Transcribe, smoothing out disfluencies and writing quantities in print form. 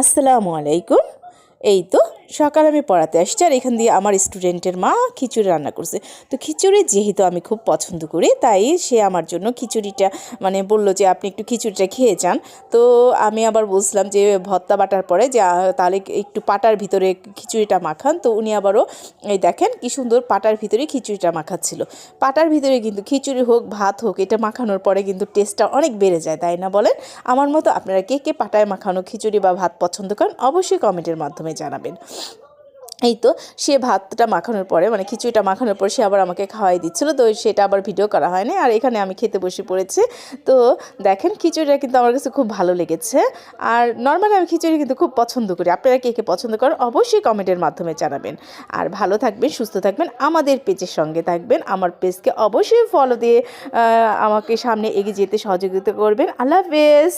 আসসালামু আলাইকুম। এই তো সকালে আমি পড়াতে আসছি আর এখান দিয়ে আমার স্টুডেন্টের মা খিচুড়ি রান্না করছে। তো খিচুড়ি যেহেতু আমি খুব পছন্দ করি তাই সে আমার জন্য খিচুড়িটা বলল যে আপনি একটু খিচুড়িটা খেয়ে যান। তো আমি আবার বলছিলাম যে ভর্তা বাটার পরে যে তাহলে একটু পাটার ভিতরে খিচুড়িটা মাখান। তো উনি আবারও এই দেখেন কি সুন্দর পাটার ভিতরে খিচুড়িটা মাখাচ্ছিল। পাটার ভিতরে কিন্তু খিচুড়ি হোক ভাত হোক এটা মাখানোর পরে কিন্তু টেস্টটা অনেক বেড়ে যায়, তাই না বলেন? আমার মতো আপনারা কে কে পাটায় মাখানো খিচুড়ি বা ভাত পছন্দ করেন অবশ্যই কমেন্টের মাধ্যমে জানাবেন। এই তো সে ভাতটা মাখানোর পরে খিচুড়িটা মাখানোর পর সে আবার আমাকে খাওয়াই দিচ্ছিলো, তো সেটা আবার ভিডিও করা হয়নি। আর এখানে আমি খেতে বসে পড়েছি। তো দেখেন খিচুড়িটা কিন্তু আমার কাছে খুব ভালো লেগেছে। আর নর্মালি আমি খিচুড়ি কিন্তু খুব পছন্দ করি। আপনারা কে কে পছন্দ করেন অবশ্যই কমেন্টের মাধ্যমে জানাবেন। আর ভালো থাকবেন, সুস্থ থাকবেন, আমাদের পেজের সঙ্গে থাকবেন। আমার পেজকে অবশ্যই ফলো দিয়ে আমাকে সামনে এগিয়ে যেতে সহযোগিতা করবেন। আল্লাহ হাফেজ।